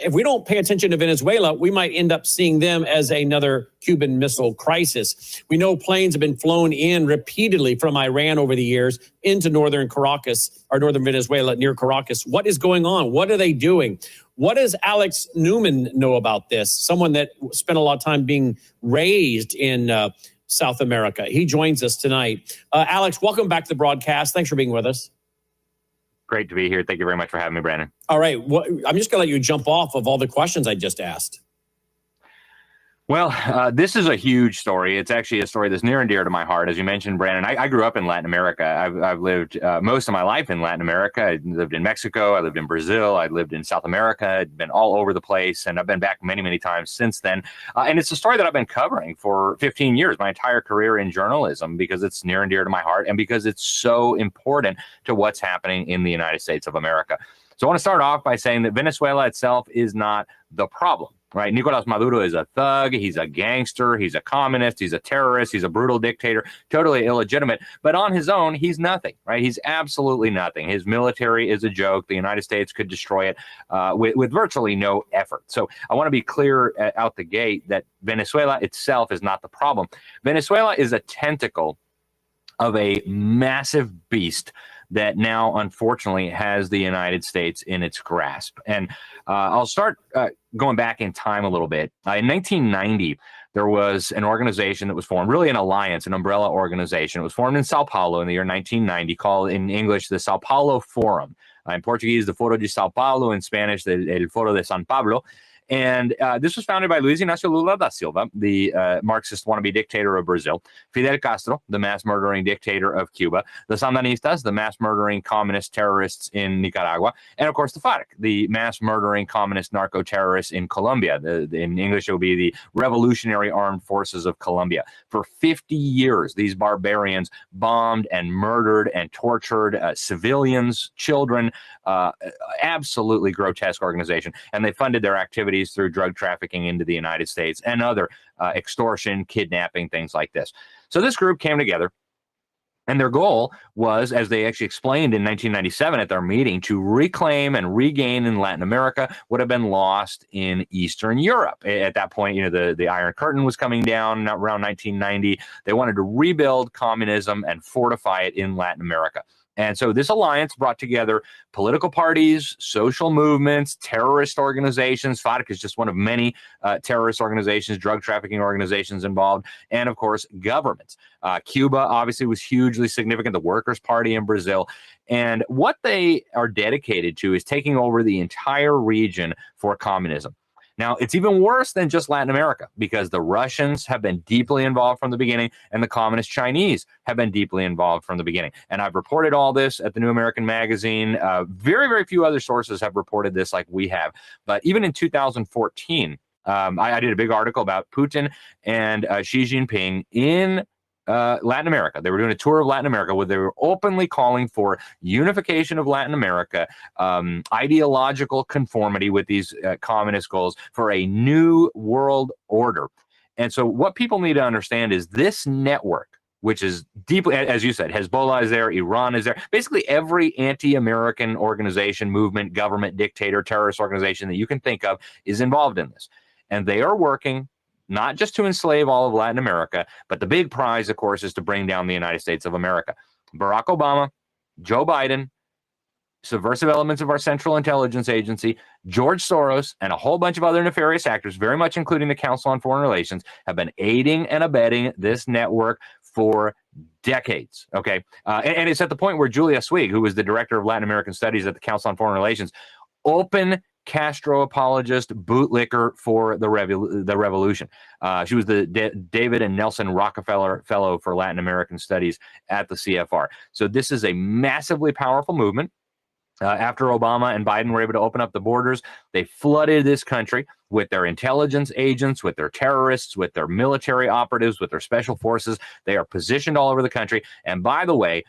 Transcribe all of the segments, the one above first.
If we don't pay attention to Venezuela, we might end up seeing them as another Cuban Missile Crisis. We know planes have been flown in repeatedly from Iran over the years into northern Caracas, or northern Venezuela near Caracas. What is going on? What are they doing? What does Alex Newman know about this? Someone that spent a lot of time being raised in South America. He joins us tonight. Alex, welcome back to the broadcast. Thanks for being with us. Great to be here. Thank you very much for having me, Brandon. All right. Well, I'm just going to let you jump off of all the questions I just asked. Well, this is a huge story. It's actually a story that's near and dear to my heart. As you mentioned, Brandon, I grew up in Latin America. I've lived most of my life in Latin America. I lived in Mexico. I lived in Brazil. I lived in South America. I've been all over the place, and I've been back many, many times since then. And it's a story that I've been covering for 15 years, my entire career in journalism, because it's near and dear to my heart and because it's so important to what's happening in the United States of America. So I want to start off by saying that Venezuela itself is not the problem. Right. Nicolas Maduro is a thug. He's a gangster. He's a communist. He's a terrorist. He's a brutal dictator, totally illegitimate. But on his own, he's nothing. Right. He's absolutely nothing. His military is a joke. The United States could destroy it with virtually no effort. So I want to be clear out the gate that Venezuela itself is not the problem. Venezuela is a tentacle of a massive beast that now, unfortunately, has the United States in its grasp. And I'll start going back in time a little bit. In 1990, there was an organization that was formed, really an alliance, an umbrella organization. It was formed in Sao Paulo in the year 1990, called in English the Sao Paulo Forum. In Portuguese, the Foro de Sao Paulo. In Spanish, el Foro de San Pablo. And this was founded by Luiz Inácio Lula da Silva, the Marxist wannabe dictator of Brazil, Fidel Castro, the mass murdering dictator of Cuba, the Sandinistas, the mass murdering communist terrorists in Nicaragua, and of course the FARC, the mass murdering communist narco terrorists in Colombia. In English, it will be the Revolutionary Armed Forces of Colombia. For 50 years, these barbarians bombed and murdered and tortured civilians, children, absolutely grotesque organization, and they funded their activities through drug trafficking into the United States and other extortion, kidnapping, things like this. So this group came together, and their goal was, as they actually explained in 1997 at their meeting, to reclaim and regain in Latin America what had been lost in Eastern Europe. At that point, you know, the Iron Curtain was coming down around 1990. They wanted to rebuild communism and fortify it in Latin America. And so this alliance brought together political parties, social movements, terrorist organizations. FARC is just one of many terrorist organizations, drug trafficking organizations involved, and of course, governments. Cuba obviously was hugely significant, the Workers' Party in Brazil. And what they are dedicated to is taking over the entire region for communism. Now, it's even worse than just Latin America, because the Russians have been deeply involved from the beginning, and the Communist Chinese have been deeply involved from the beginning. And I've reported all this at the New American Magazine. Very, very few other sources have reported this like we have. But even in 2014, I did a big article about Putin and Xi Jinping in Latin America. They were doing a tour of Latin America where they were openly calling for unification of Latin America, ideological conformity with these communist goals for a new world order. And so what people need to understand is this network, which is deeply, as you said, Hezbollah is there, Iran is there. Basically, every anti-American organization, movement, government, dictator, terrorist organization that you can think of is involved in this. And they are working not just to enslave all of Latin America, but the big prize, of course, is to bring down the United States of America. Barack Obama, Joe Biden, subversive elements of our Central Intelligence Agency, George Soros, and a whole bunch of other nefarious actors, very much including the Council on Foreign Relations, have been aiding and abetting this network for decades. Okay. And it's at the point where Julia Swig, who was the director of Latin American Studies at the Council on Foreign Relations, open Castro apologist, bootlicker for the revolution. She was the David and Nelson Rockefeller Fellow for Latin American Studies at the CFR. So this is a massively powerful movement. After Obama and Biden were able to open up the borders, they flooded this country with their intelligence agents, with their terrorists, with their military operatives, with their special forces. They are positioned all over the country. And by the way,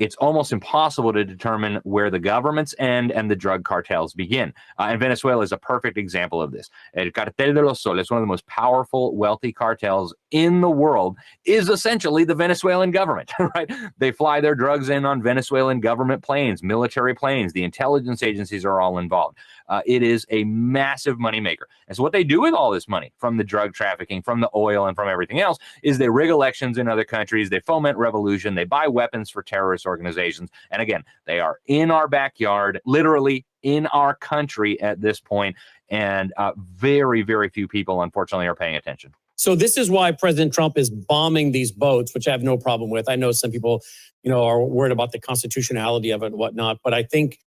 it's almost impossible to determine where the governments end and the drug cartels begin. And Venezuela is a perfect example of this. El Cartel de los Soles, one of the most powerful, wealthy cartels in the world, is essentially the Venezuelan government, right? They fly their drugs in on Venezuelan government planes, military planes. The intelligence agencies are all involved. It is a massive moneymaker. And so what they do with all this money from the drug trafficking, from the oil, and from everything else is they rig elections in other countries, they foment revolution, they buy weapons for terrorist organizations. And again, they are in our backyard, literally in our country at this point, and very, very few people, unfortunately, are paying attention. So this is why President Trump is bombing these boats, which I have no problem with. I know some people, are worried about the constitutionality of it and whatnot, but I think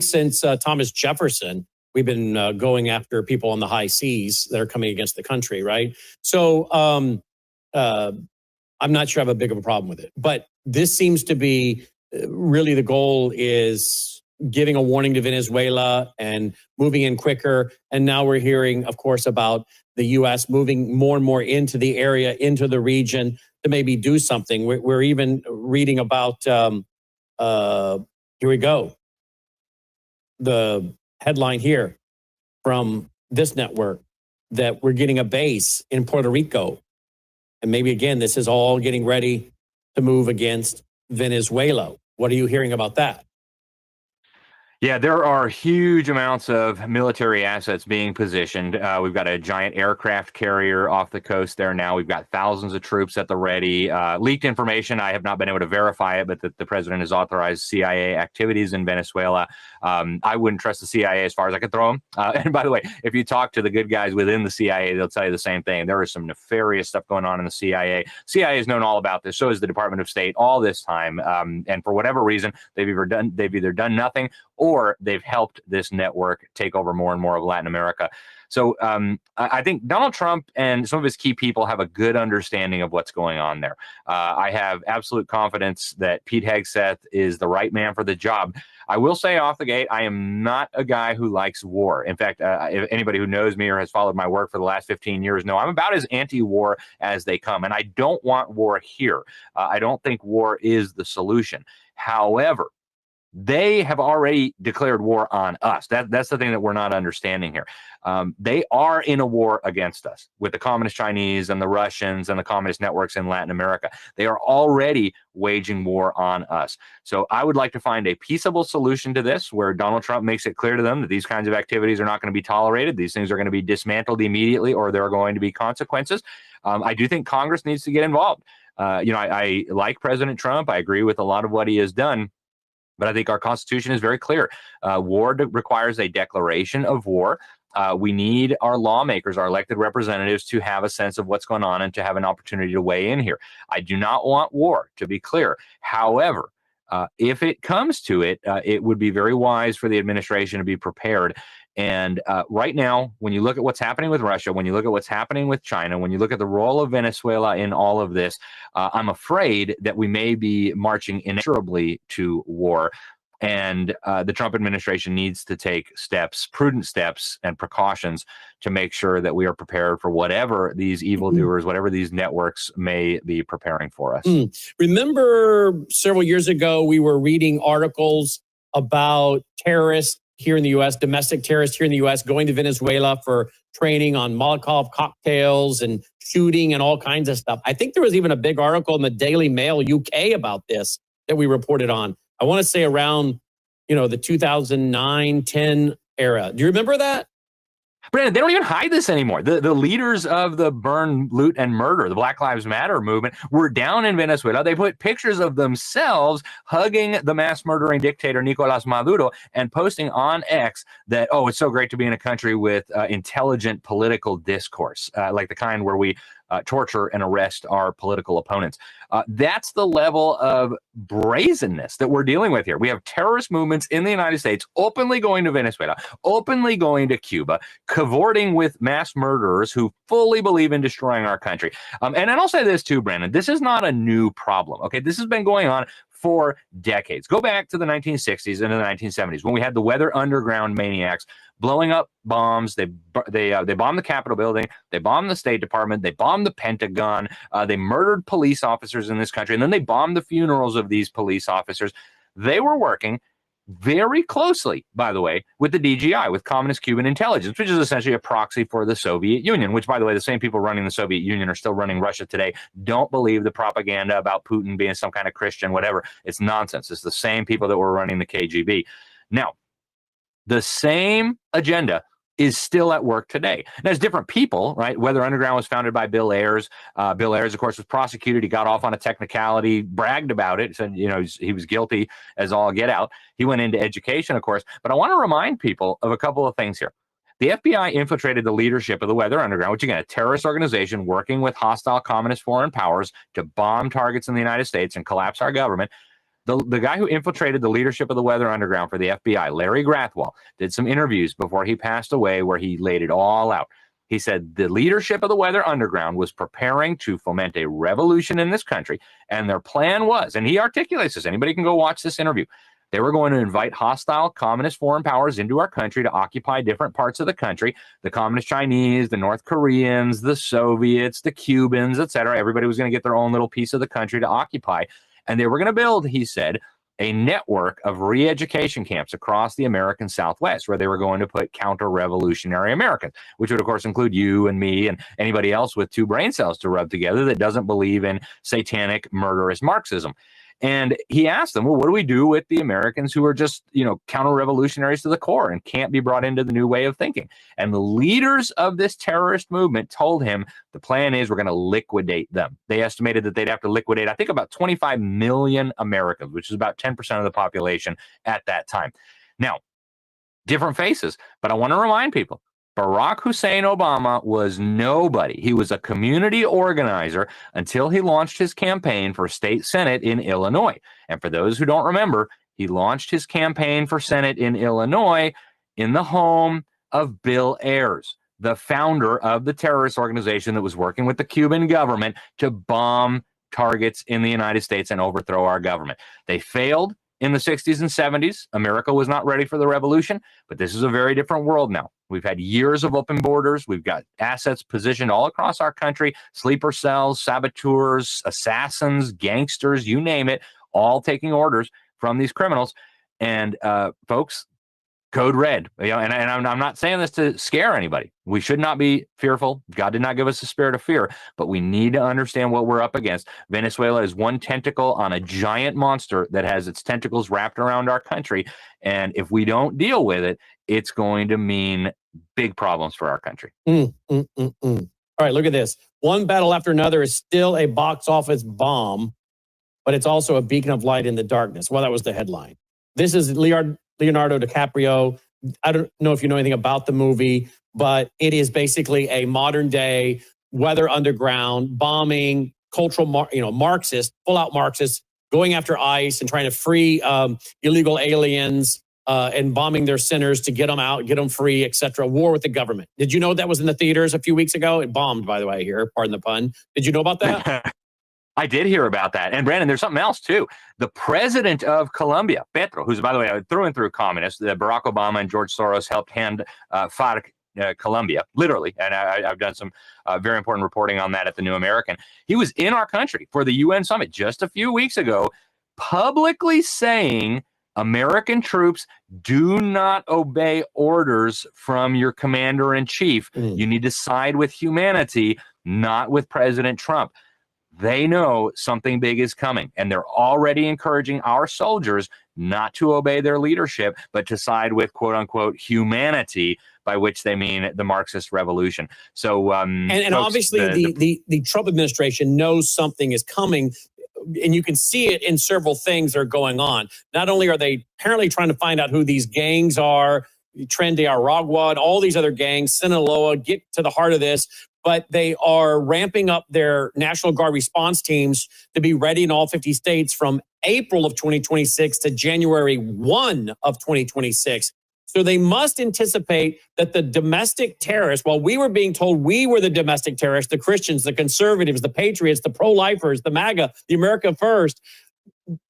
since Thomas Jefferson, we've been going after people on the high seas that are coming against the country, right? So I'm not sure I have a big of a problem with it, but this seems to be really the goal is giving a warning to Venezuela and moving in quicker. And now we're hearing, of course, about the U.S. moving more and more into the area, into the region to maybe do something. We're even reading about, here we go, the headline here from this network that we're getting a base in Puerto Rico. And maybe, again, this is all getting ready to move against Venezuela. What are you hearing about that? Yeah, there are huge amounts of military assets being positioned. We've got a giant aircraft carrier off the coast there now. We've got thousands of troops at the ready. Leaked information, I have not been able to verify it, but the president has authorized CIA activities in Venezuela. I wouldn't trust the CIA as far as I could throw them. And by the way, if you talk to the good guys within the CIA, they'll tell you the same thing. There is some nefarious stuff going on in the CIA. CIA has known all about this. So has the Department of State all this time. And for whatever reason, they've either done nothing or they've helped this network take over more and more of Latin America. So I think Donald Trump and some of his key people have a good understanding of what's going on there. I have absolute confidence that Pete Hegseth is the right man for the job. I will say off the gate, I am not a guy who likes war. In fact, if anybody who knows me or has followed my work for the last 15 years know I'm about as anti-war as they come. And I don't want war here. I don't think war is the solution. However, they have already declared war on us. That's the thing that we're not understanding here. They are in a war against us with the communist Chinese and the Russians and the communist networks in Latin America. They are already waging war on us. So I would like to find a peaceable solution to this where Donald Trump makes it clear to them that these kinds of activities are not going to be tolerated. These things are going to be dismantled immediately or there are going to be consequences. I do think Congress needs to get involved. I like President Trump. I agree with a lot of what he has done. But I think our Constitution is very clear. War requires a declaration of war. We need our lawmakers, our elected representatives, to have a sense of what's going on and to have an opportunity to weigh in here. I do not want war, to be clear. However, if it comes to it, it would be very wise for the administration to be prepared. And right now, when you look at what's happening with Russia, when you look at what's happening with China, when you look at the role of Venezuela in all of this, I'm afraid that we may be marching inexorably to war. And the Trump administration needs to take steps, prudent steps and precautions to make sure that we are prepared for whatever these evildoers, whatever these networks may be preparing for us. Remember several years ago, we were reading articles about terrorists here in the U.S., domestic terrorists here in the U.S. going to Venezuela for training on Molotov cocktails and shooting and all kinds of stuff. I think there was even a big article in the Daily Mail UK about this that we reported on. I want to say around, the 2009-10 era. Do you remember that? Brandon, they don't even hide this anymore. The leaders of the burn, loot, and murder, the Black Lives Matter movement, were down in Venezuela. They put pictures of themselves hugging the mass murdering dictator Nicolas Maduro and posting on X that, oh, it's so great to be in a country with intelligent political discourse, like the kind where we torture and arrest our political opponents. That's the level of brazenness that we're dealing with here. We have terrorist movements in the United States openly going to Venezuela, openly going to Cuba, cavorting with mass murderers who fully believe in destroying our country. And I'll say this too, Brandon, this is not a new problem. Okay, this has been going on for decades. Go back to the 1960s and the 1970s when we had the Weather Underground maniacs blowing up bombs. They bombed the Capitol building. They bombed the State Department. They bombed the Pentagon. They murdered police officers in this country. And then they bombed the funerals of these police officers. They were working very closely, by the way, with the DGI, with Communist Cuban Intelligence, which is essentially a proxy for the Soviet Union, which, by the way, the same people running the Soviet Union are still running Russia today. Don't believe the propaganda about Putin being some kind of Christian, whatever. It's nonsense. It's the same people that were running the KGB. Now, The same agenda is still at work today. And there's different people, right? Weather Underground was founded by Bill Ayers. Bill Ayers, of course, was prosecuted. He got off on a technicality, bragged about it, said, he was guilty as all get out. He went into education, of course. But I want to remind people of a couple of things here. The FBI infiltrated the leadership of the Weather Underground, which, again, a terrorist organization working with hostile communist foreign powers to bomb targets in the United States and collapse our government. The guy who infiltrated the leadership of the Weather Underground for the FBI, Larry Grathwohl, did some interviews before he passed away where he laid it all out. He said the leadership of the Weather Underground was preparing to foment a revolution in this country, and their plan was, and he articulates this, anybody can go watch this interview, they were going to invite hostile communist foreign powers into our country to occupy different parts of the country, the communist Chinese, the North Koreans, the Soviets, the Cubans, etc. Everybody was going to get their own little piece of the country to occupy. And they were going to build, he said, a network of re-education camps across the American Southwest where they were going to put counter-revolutionary Americans, which would, of course, include you and me and anybody else with two brain cells to rub together that doesn't believe in satanic, murderous Marxism. And he asked them, well, what do we do with the Americans who are just, counter-revolutionaries to the core and can't be brought into the new way of thinking? And the leaders of this terrorist movement told him the plan is we're going to liquidate them. They estimated that they'd have to liquidate, I think, about 25 million Americans, which is about 10% of the population at that time. Now, different faces, but I want to remind people, Barack Hussein Obama was nobody. He was a community organizer until he launched his campaign for state senate in Illinois. And for those who don't remember, he launched his campaign for senate in Illinois in the home of Bill Ayers, the founder of the terrorist organization that was working with the Cuban government to bomb targets in the United States and overthrow our government. They failed in the 60s and 70s. America was not ready for the revolution, but this is a very different world now. We've had years of open borders. We've got assets positioned all across our country, sleeper cells, saboteurs, assassins, gangsters, you name it, all taking orders from these criminals. And folks, code red. And I'm not saying this to scare anybody. We should not be fearful. God did not give us a spirit of fear, but we need to understand what we're up against. Venezuela is one tentacle on a giant monster that has its tentacles wrapped around our country. And if we don't deal with it, it's going to mean big problems for our country. All right, look at this. One battle after another is still a box office bomb, but it's also a beacon of light in the darkness. Well, that was the headline. This is Leonardo DiCaprio. I don't know if you know anything about the movie, but it is basically a modern day Weather Underground bombing, cultural, Marxist, full out Marxist, going after ICE and trying to free illegal aliens and bombing their sinners to get them out, get them free, etc. War with the government. Did you know that was in the theaters a few weeks ago? It bombed, by the way, here. Pardon the pun. Did you know about that? I did hear about that. And Brandon, there's something else too. The president of Colombia, Petro, who's, by the way, through and through communist, Barack Obama and George Soros helped hand FARC Colombia, literally. And I've done some very important reporting on that at the New American. He was in our country for the UN summit just a few weeks ago, publicly saying American troops do not obey orders from your commander in chief. You need to side with humanity, not with President Trump. They know something big is coming, and they're already encouraging our soldiers not to obey their leadership, but to side with, quote unquote, humanity, by which they mean the Marxist revolution. So, and folks, obviously the Trump administration knows something is coming, and you can see it in several things that are going on. Not only are they apparently trying to find out who these gangs are, Tren de Aragua, all these other gangs, Sinaloa, get to the heart of this, but they are ramping up their National Guard response teams to be ready in all 50 states from April of 2026 to January 1 of 2026. So they must anticipate that the domestic terrorists, while we were being told we were the domestic terrorists, the Christians, the conservatives, the patriots, the pro-lifers, the MAGA, the America First,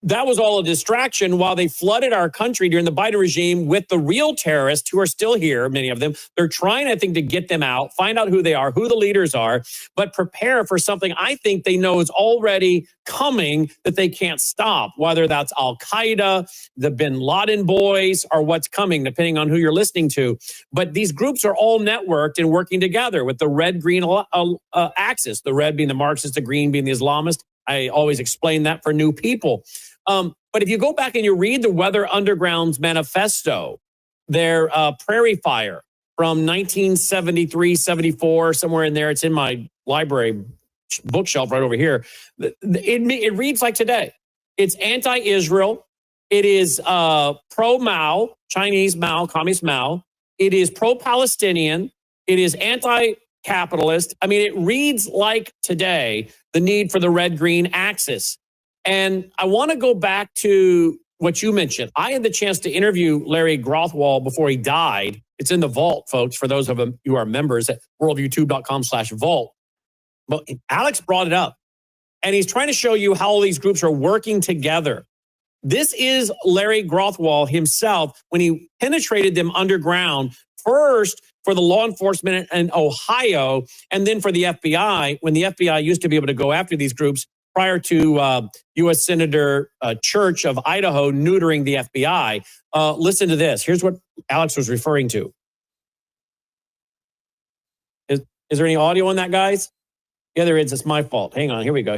that was all a distraction while they flooded our country during the Biden regime with the real terrorists who are still here, many of them. They're trying, I think, to get them out, find out who they are, who the leaders are, but prepare for something I think they know is already coming that they can't stop, whether that's Al-Qaeda, the bin Laden boys, or what's coming, depending on who you're listening to. But these groups are all networked and working together with the red-green axis, the red being the Marxist, the green being the Islamist. I always explain that for new people. But if you go back and you read the Weather Underground's manifesto, their Prairie Fire from 1973, 74, somewhere in there. It's in my library bookshelf right over here. It reads like today. It's anti-Israel. It is pro-Mao, Chinese Mao, communist Mao. It is pro-Palestinian. It is anti-capitalist. I mean, it reads like today, the need for the red-green axis. And I want to go back to what you mentioned. I had the chance to interview Larry Grothwald before he died. It's in the vault, folks, for those of them who are members at worldviewtube.com/vault. But Alex brought it up, and he's trying to show you how all these groups are working together. This is Larry Grothwald himself when he penetrated them underground, first for the law enforcement in Ohio, and then for the FBI, when the FBI used to be able to go after these groups prior to U.S. Senator Church of Idaho neutering the FBI. Listen to this. Here's what Alex was referring to. Is there any audio on that, guys? Yeah, there is. It's my fault. Hang on. Here we go.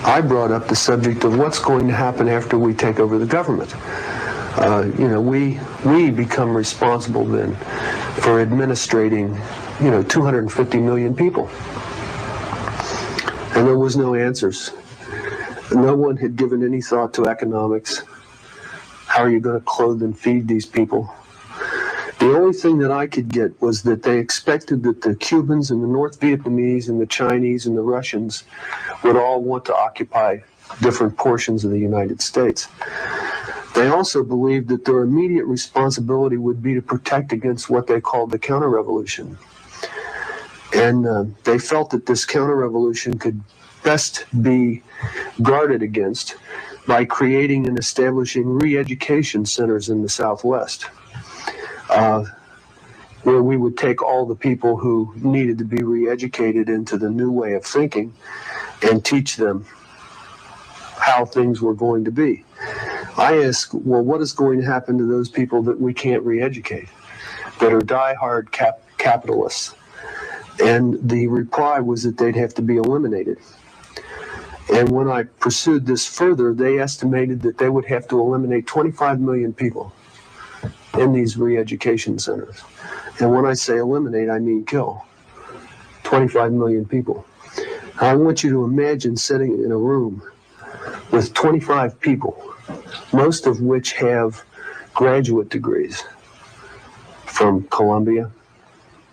I brought up the subject of what's going to happen after we take over the government. We become responsible then for administrating, 250 million people. And there was no answers. No one had given any thought to economics. How are you going to clothe and feed these people? The only thing that I could get was that they expected that the Cubans and the North Vietnamese and the Chinese and the Russians would all want to occupy different portions of the United States. They also believed that their immediate responsibility would be to protect against what they called the counter-revolution. And they felt that this counter-revolution could best be guarded against by creating and establishing re-education centers in the Southwest, where we would take all the people who needed to be re-educated into the new way of thinking and teach them how things were going to be. I ask, well, what is going to happen to those people that we can't re-educate, that are die-hard capitalists? And the reply was that they'd have to be eliminated. And when I pursued this further, they estimated that they would have to eliminate 25 million people in these re-education centers. And when I say eliminate, I mean kill. 25 million people. I want you to imagine sitting in a room with 25 people, most of which have graduate degrees from Columbia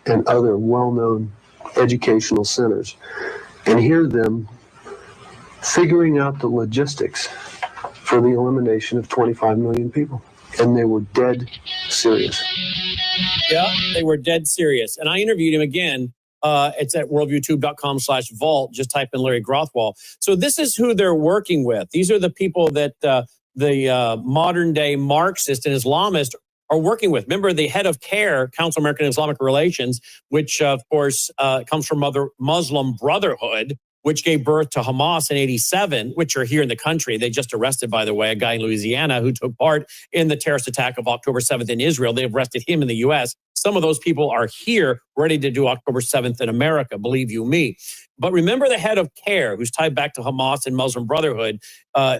and other well-known educational centers, and hear them figuring out the logistics for the elimination of 25 million people. And they were dead serious. Yeah, they were dead serious. And I interviewed him again. It's at worldviewtube.com/vault. Just type in Larry Grothwald. So this is who they're working with. These are the people that the modern day Marxist and Islamist are working with. Remember, the head of CARE, Council of American Islamic Relations, which of course comes from Muslim Brotherhood, which gave birth to Hamas in 87, which are here in the country. They just arrested, by the way, a guy in Louisiana who took part in the terrorist attack of October 7th in Israel. They arrested him in the U.S. Some of those people are here ready to do October 7th in America, believe you me. But remember, the head of CARE, who's tied back to Hamas and Muslim Brotherhood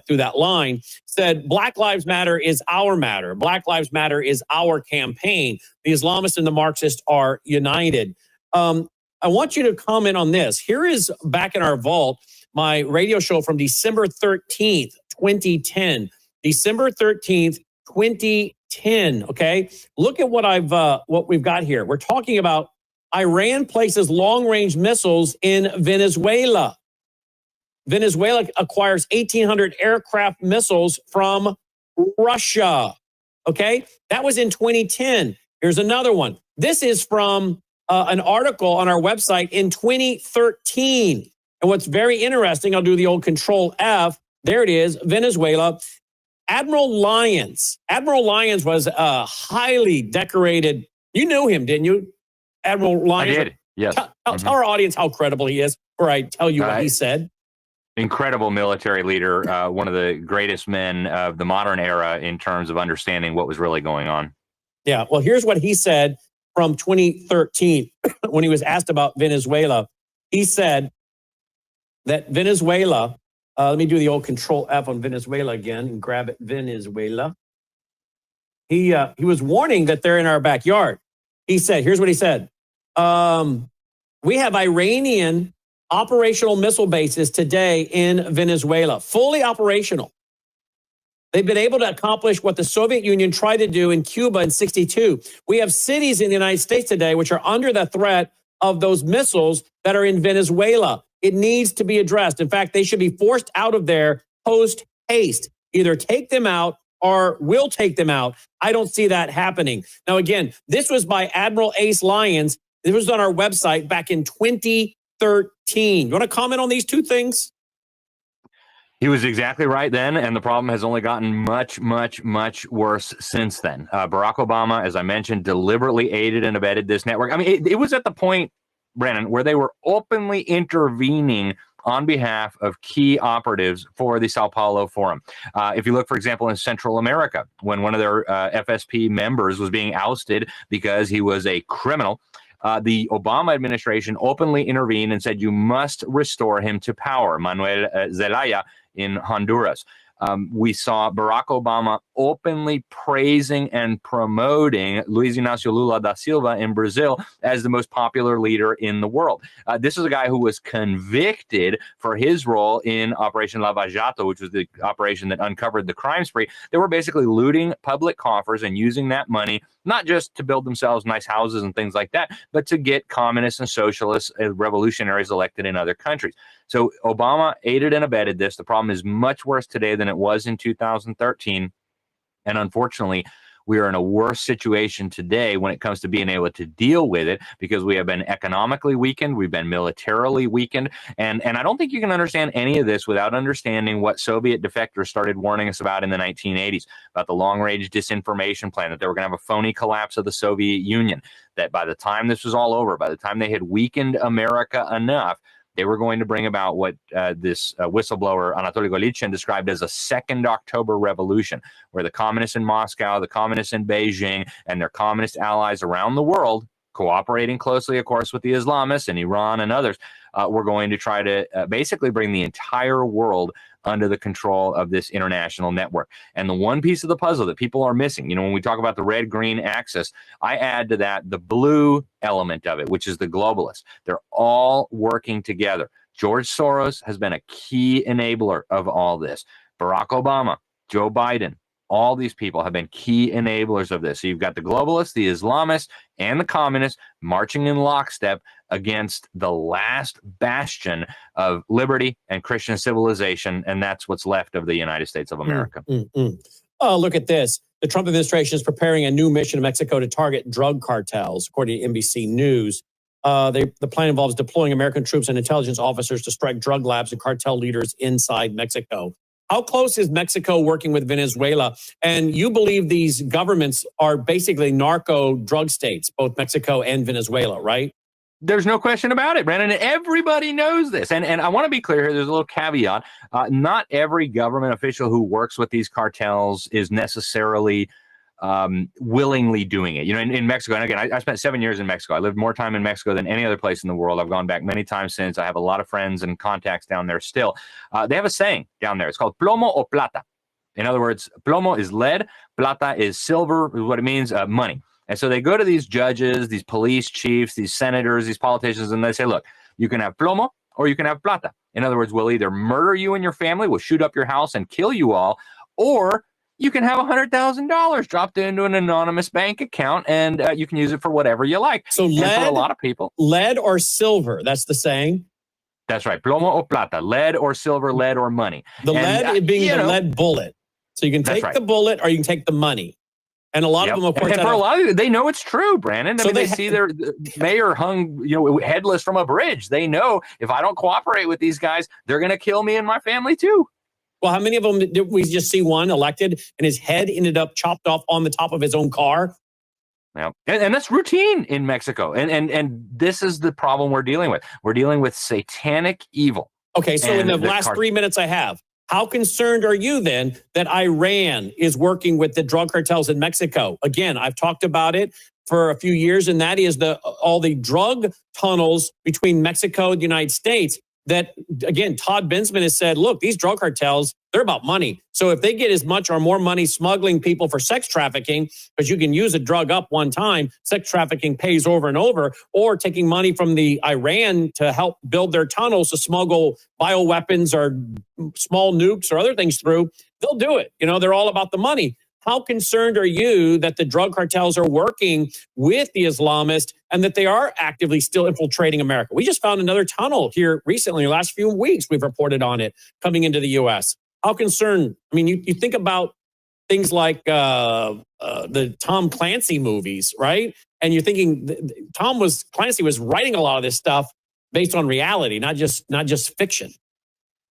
through that line, said, Black Lives Matter is our matter. Black Lives Matter is our campaign. The Islamists and the Marxists are united. I want you to comment on this. Here is, back in our vault, my radio show from December 13th, 2010. December 13th, 2010, okay? Look at what we've got here. We're talking about Iran places long-range missiles in Venezuela. Venezuela acquires 1,800 aircraft missiles from Russia, okay? That was in 2010. Here's another one. This is from an article on our website in 2013. And what's very interesting, I'll do the old Control F. There it is, Venezuela. Admiral Lyons. Admiral Lyons was a highly decorated, you knew him, didn't you? Admiral Lyons. I did, yes. Tell our audience how credible he is before I tell you what he said. Incredible military leader, one of the greatest men of the modern era in terms of understanding what was really going on. Yeah, well, here's what he said from 2013 when he was asked about Venezuela. He said that Venezuela, let me do the old Control F on Venezuela again and grab it, Venezuela. He was warning that they're in our backyard. He said, here's what he said. We have Iranian operational missile bases today in Venezuela, fully operational. They've been able to accomplish what the Soviet Union tried to do in Cuba in 1962. We have cities in the United States today which are under the threat of those missiles that are in Venezuela. It needs to be addressed. In fact, they should be forced out of there post haste. Either take them out or we'll take them out. I don't see that happening. Now, again, this was by Admiral Ace Lyons. This was on our website back in 2013. You want to comment on these two things? He was exactly right then, and the problem has only gotten much, much, much worse since then. Barack Obama, as I mentioned, deliberately aided and abetted this network. I mean, it was at the point, Brannon, where they were openly intervening on behalf of key operatives for the Sao Paulo Forum. If you look, for example, in Central America, when one of their FSP members was being ousted because he was a criminal, the Obama administration openly intervened and said, you must restore him to power. Manuel Zelaya in Honduras. We saw Barack Obama openly praising and promoting Luiz Inácio Lula da Silva in Brazil as the most popular leader in the world. This is a guy who was convicted for his role in Operation Lava Jato, which was the operation that uncovered the crime spree. They were basically looting public coffers and using that money not just to build themselves nice houses and things like that, but to get communists and socialists and revolutionaries elected in other countries. So Obama aided and abetted this. The problem is much worse today than it was in 2013. And unfortunately, we are in a worse situation today when it comes to being able to deal with it because we have been economically weakened. We've been militarily weakened. And I don't think you can understand any of this without understanding what Soviet defectors started warning us about in the 1980s, about the long-range disinformation plan, that they were going to have a phony collapse of the Soviet Union, that by the time this was all over, by the time they had weakened America enough, they were going to bring about what this whistleblower Anatoly Golitsyn described as a second October revolution, where the communists in Moscow, the communists in Beijing, and their communist allies around the world, cooperating closely, of course, with the Islamists and Iran and others, were going to try to basically bring the entire world under the control of this international network. And the one piece of the puzzle that people are missing, you know, when we talk about the red-green axis, I add to that the blue element of it, which is the globalists. They're all working together. George Soros has been a key enabler of all this. Barack Obama, Joe Biden, all these people have been key enablers of this. So you've got the globalists, the Islamists, and the communists marching in lockstep against the last bastion of liberty and Christian civilization, and that's what's left of the United States of America. Oh, look at this. The Trump administration is preparing a new mission in Mexico to target drug cartels, according to NBC News. The plan involves deploying American troops and intelligence officers to strike drug labs and cartel leaders inside Mexico. How close is Mexico working with Venezuela? And you believe these governments are basically narco drug states, both Mexico and Venezuela, right? There's no question about it, Brandon. Everybody knows this. And I want to be clear here. There's a little caveat. Not every government official who works with these cartels is necessarily willingly doing it. You know, in Mexico, and again, I spent 7 years in Mexico. I lived more time in Mexico than any other place in the world. I've gone back many times since. I have a lot of friends and contacts down there still. They have a saying down there. It's called plomo o plata. In other words, plomo is lead, plata is silver, is what it means, money. And so they go to these judges, these police chiefs, these senators, these politicians, and they say, look, you can have plomo or you can have plata. In other words, we'll either murder you and your family, we'll shoot up your house and kill you all, or you can have $100,000 dropped into an anonymous bank account, and you can use it for whatever you like. So lead, for a lot of people, lead or silver, that's the saying? That's right. Plomo o plata, lead or silver, lead or money. The lead being the lead bullet. So you can take the bullet or you can take the money. And a lot of them, of course, and for a lot of them, they know it's true, Brandon. I mean, they see their mayor hung, headless from a bridge. They know if I don't cooperate with these guys, they're going to kill me and my family too. Well, how many of them did we just see one elected and his head ended up chopped off on the top of his own car? Yeah, and that's routine in Mexico. And this is the problem we're dealing with. We're dealing with satanic evil. Okay, so in the last 3 minutes I have, how concerned are you then that Iran is working with the drug cartels in Mexico? Again, I've talked about it for a few years, and that is all the drug tunnels between Mexico and the United States that, again, Todd Bensman has said, look, these drug cartels, They're about money. So if they get as much or more money smuggling people for sex trafficking, because you can use a drug up one time, sex trafficking pays over and over, or taking money from the Iran to help build their tunnels to smuggle bioweapons or small nukes or other things through, they'll do it. They're all about the money. How concerned are you that the drug cartels are working with the Islamists and that they are actively still infiltrating America? We just found another tunnel here recently, the last few weeks we've reported on it coming into the U.S. How concerned? I mean, you think about things like the Tom Clancy movies, right? And you're thinking Clancy was writing a lot of this stuff based on reality, not just fiction.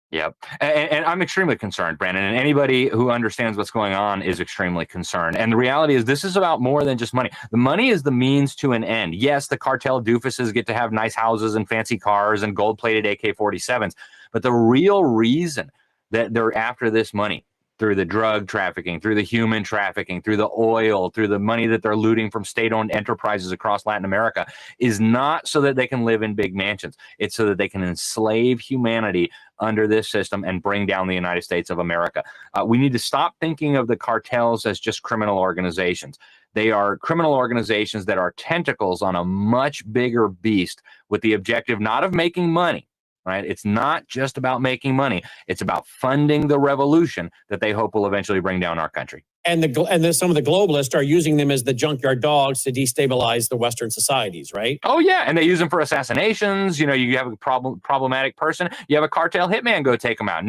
Yep. And I'm extremely concerned, Brandon, and anybody who understands what's going on is extremely concerned. And the reality is this is about more than just money. The money is the means to an end. Yes, the cartel doofuses get to have nice houses and fancy cars and gold-plated AK-47s, but the real reason that they're after this money, through the drug trafficking, through the human trafficking, through the oil, through the money that they're looting from state-owned enterprises across Latin America, is not so that they can live in big mansions. It's so that they can enslave humanity under this system and bring down the United States of America. We need to stop thinking of the cartels as just criminal organizations. They are criminal organizations that are tentacles on a much bigger beast with the objective not of making money. Right? It's not just about making money. It's about funding the revolution that they hope will eventually bring down our country. And some of the globalists are using them as the junkyard dogs to destabilize the Western societies, right? Oh, yeah. And they use them for assassinations. You have a problematic person. You have a cartel hitman go take them out.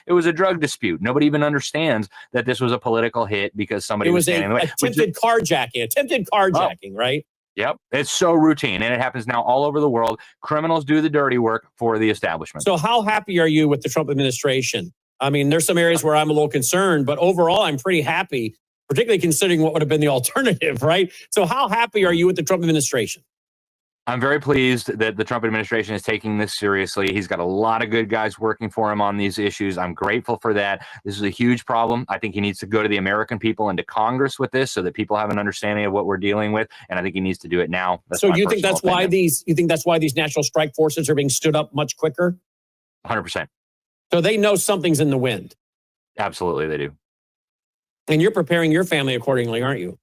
It was a drug dispute. Nobody even understands that this was a political hit because somebody was standing in the way. Attempted carjacking, right? Yep. It's so routine, and it happens now all over the world. Criminals do the dirty work for the establishment. So how happy are you with the Trump administration? I mean, there's some areas where I'm a little concerned, but overall, I'm pretty happy, particularly considering what would have been the alternative, right? So how happy are you with the Trump administration? I'm very pleased that the Trump administration is taking this seriously. He's got a lot of good guys working for him on these issues. I'm grateful for that. This is a huge problem. I think he needs to go to the American people and to Congress with this so that people have an understanding of what we're dealing with. And I think he needs to do it now. So you think that's why these national strike forces are being stood up much quicker? 100%. So they know something's in the wind. Absolutely, they do. And you're preparing your family accordingly, aren't you?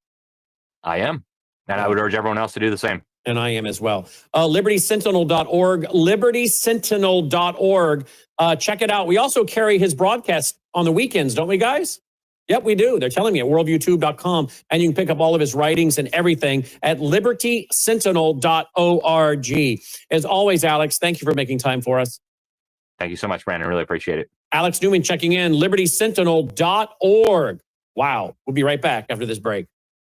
I am. And I would urge everyone else to do the same. And I am as well. LibertySentinel.org, LibertySentinel.org. Check it out. We also carry his broadcast on the weekends, don't we, guys? Yep, we do. They're telling me at worldviewtube.com. And you can pick up all of his writings and everything at LibertySentinel.org. As always, Alex, thank you for making time for us. Thank you so much, Brandon. Really appreciate it. Alex Newman checking in, LibertySentinel.org. Wow. We'll be right back after this break.